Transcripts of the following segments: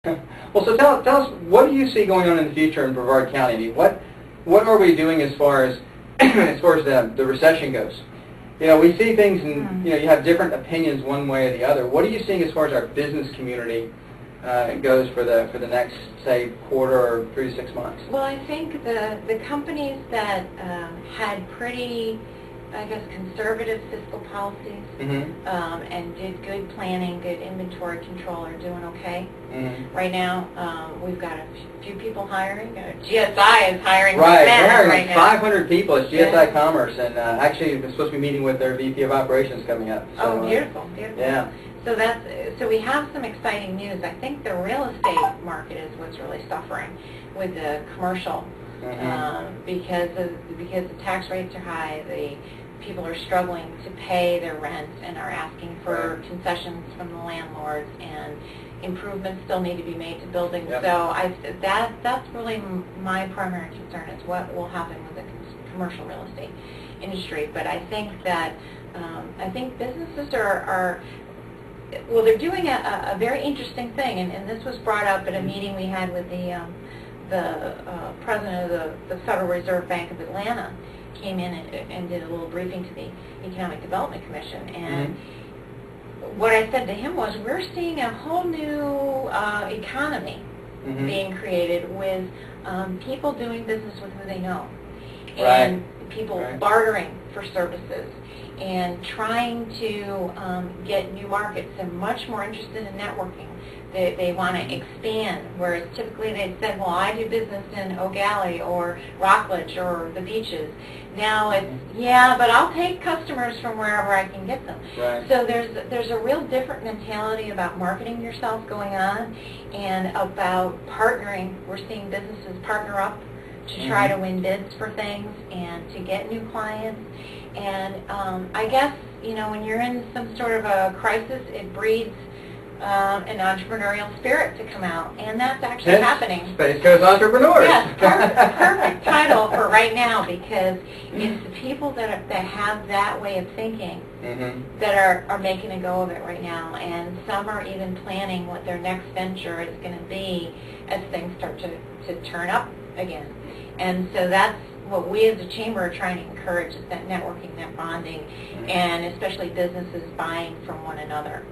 Well, so tell us, what do you see going on in the future in Brevard County? I mean, what are we doing as far as the recession goes? You know, we see things, and you know, you have different opinions one way or the other. What are you seeing as far as our business community goes for the next, say, quarter or 3 to 6 months? Well, I think the companies that had pretty, I guess, conservative fiscal policies and did good planning, good inventory control are doing okay. Right now, we've got a few people hiring. GSI is hiring right now. 500 people at GSI Commerce, and actually we're supposed to be meeting with their VP of Operations coming up. So, oh, beautiful, beautiful. Yeah. So we have some exciting news. I think the real estate market is what's really suffering with the commercial. Because the tax rates are high, the people are struggling to pay their rent and are asking for concessions from the landlords, and improvements still need to be made to buildings. Yep. So that's really my primary concern, is what will happen with the commercial real estate industry. But I think that businesses are well, they're doing a very interesting thing, and this was brought up at a meeting we had with the president of the Federal Reserve Bank of Atlanta. Came in and did a little briefing to the Economic Development Commission, and what I said to him was, we're seeing a whole new economy being created with people doing business with who they know, and people bartering for services and trying to get new markets. They're much more interested in networking. They want to expand, whereas typically they'd said, well, I do business in O'Galley or Rockledge or the beaches. Now it's, yeah, but I'll take customers from wherever I can get them. So there's a real different mentality about marketing yourself going on, and about partnering. We're seeing businesses partner up to try to win bids for things and to get new clients. And I guess, you know, when you're in some sort of a crisis, it breeds an entrepreneurial spirit to come out, and that's actually happening. Space Coast Entrepreneurs. Yes, perfect title for right now, because it's the people that have that way of thinking that are making a go of it right now, and some are even planning what their next venture is going to be as things start to turn up again. And so that's what we as a chamber are trying to encourage, is that networking, that bonding, and especially businesses buying from one another.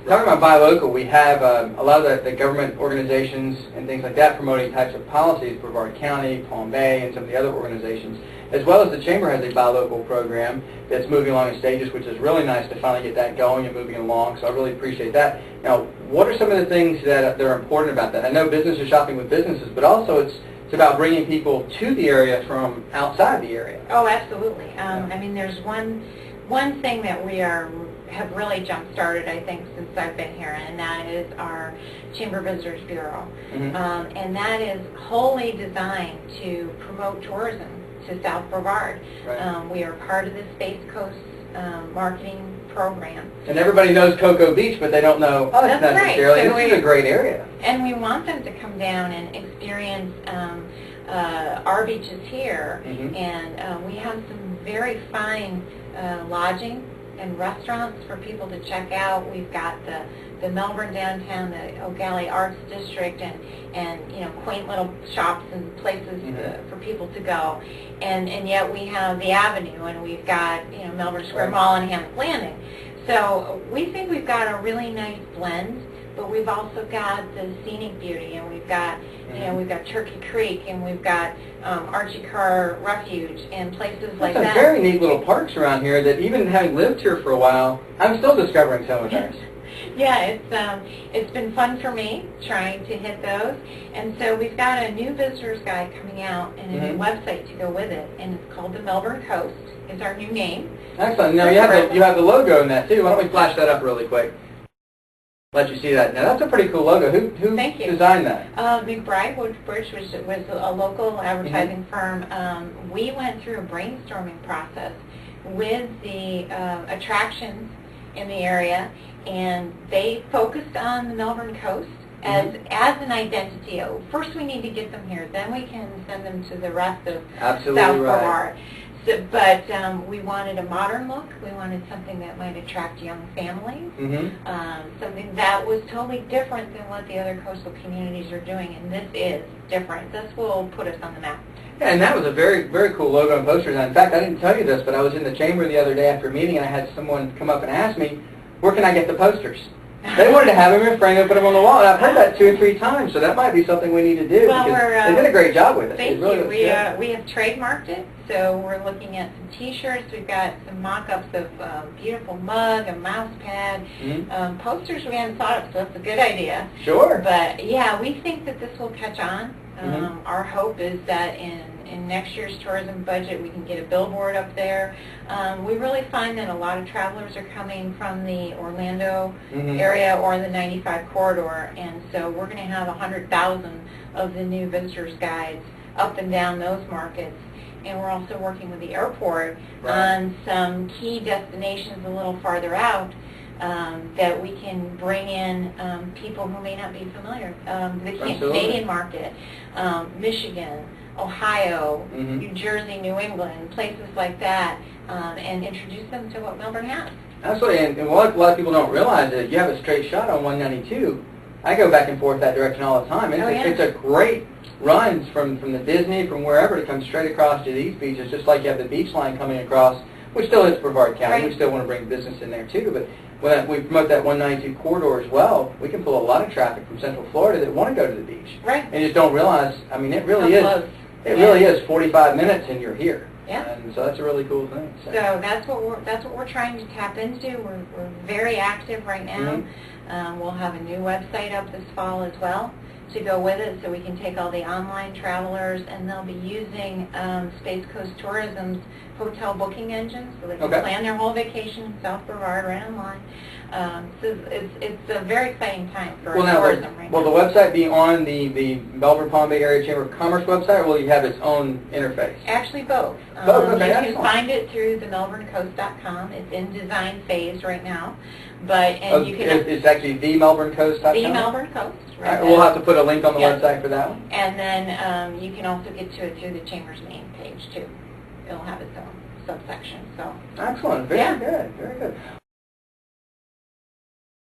Talking about buy local, we have a lot of the government organizations and things like that promoting types of policies, Brevard County, Palm Bay, and some of the other organizations, as well as the Chamber has a buy local program that's moving along in stages, which is really nice to finally get that going and moving along, so I really appreciate that. Now, what are some of the things that are important about that? I know businesses are shopping with businesses, but also it's about bringing people to the area from outside the area. Oh, absolutely. I mean, there's one thing that we have really jump-started, I think, since I've been here, and that is our Chamber Visitors Bureau. And that is wholly designed to promote tourism to South Brevard. We are part of the Space Coast marketing program. And everybody knows Cocoa Beach, but they don't know us necessarily. So this is a great area. And we want them to come down and experience our beaches here. And we have some very fine lodging and restaurants for people to check out. We've got the Melbourne downtown, the O'Galley Arts District, and you know, quaint little shops and places for people to go. And yet we have the Avenue, and we've got, you know, Melbourne Square Mall and Hammett Landing. So we think we've got a really nice blend, but we've also got the scenic beauty, and we've got, you know, we've got Turkey Creek, and we've got Archie Carr Refuge, and places like that. There's some very neat little parks around here that, even having lived here for a while, I'm still discovering some of those. Yeah, it's been fun for me trying to hit those, and so we've got a new visitor's guide coming out and a new website to go with it, and it's called the Melbourne Coast. Is our new name. Excellent. Now you have the logo in that too. Why don't we flash that up really quick? Let you see that. Now that's a pretty cool logo. Who designed that? McBride Woodbridge, which was a local advertising firm. We went through a brainstorming process with the attractions in the area, and they focused on the Melbourne Coast as an identity. First we need to get them here, then we can send them to the rest of South Brevard. But we wanted a modern look. We wanted something that might attract young families. Something that was totally different than what the other coastal communities are doing, and this is different. This will put us on the map. Yeah, and that was a very, very cool logo and poster design. In fact, I didn't tell you this, but I was in the chamber the other day after a meeting, and I had someone come up and ask me, where can I get the posters? They wanted to have them in frame and put them on the wall, and I've heard that 2 or 3 times, so that might be something we need to do. Well, because they did a great job with it. Thank It really you. looks good. We have trademarked it, so we're looking at some T-shirts. We've got some mock-ups of beautiful mug, a mouse pad. Posters we hadn't thought of, so that's a good idea. Sure. But yeah, we think that this will catch on. Our hope is that in next year's tourism budget, we can get a billboard up there. We really find that a lot of travelers are coming from the Orlando area or the 95 corridor, and so we're going to have 100,000 of the new visitors guides up and down those markets. And we're also working with the airport on some key destinations a little farther out that we can bring in people who may not be familiar. The Canadian market, Michigan, Ohio, New Jersey, New England, places like that, and introduce them to what Melbourne has. Absolutely, and what a lot of people don't realize is you have a straight shot on 192. I go back and forth that direction all the time. It's a great run from the Disney, from wherever, to come straight across to these beaches, just like you have the beach line coming across, which still is Brevard County. We still want to bring business in there too, but when we promote that 192 corridor as well, we can pull a lot of traffic from Central Florida that want to go to the beach. And just don't realize, I mean, it really is. It really is 45 minutes and you're here. And so that's a really cool thing. So that's what we're trying to tap into. We're very active right now. We'll have a new website up this fall as well to go with it, so we can take all the online travelers, and they'll be using Space Coast Tourism's hotel booking engine, so they can plan their whole vacation in South Brevard right online. So it's a very exciting time for tourism right now. Will the website be on the Melbourne-Palm Bay Area Chamber of Commerce website, or will you have its own interface? Actually, both. Both, you can find it through the melbournecoast.com. It's in design phase right now, but you can. It's actually themelbournecoast.com. The Melbourne Coast. Right, we'll have to put a link on the website for that one. And then you can also get to it through the Chamber's main page too. It'll have its own subsection. So excellent, very good, very good.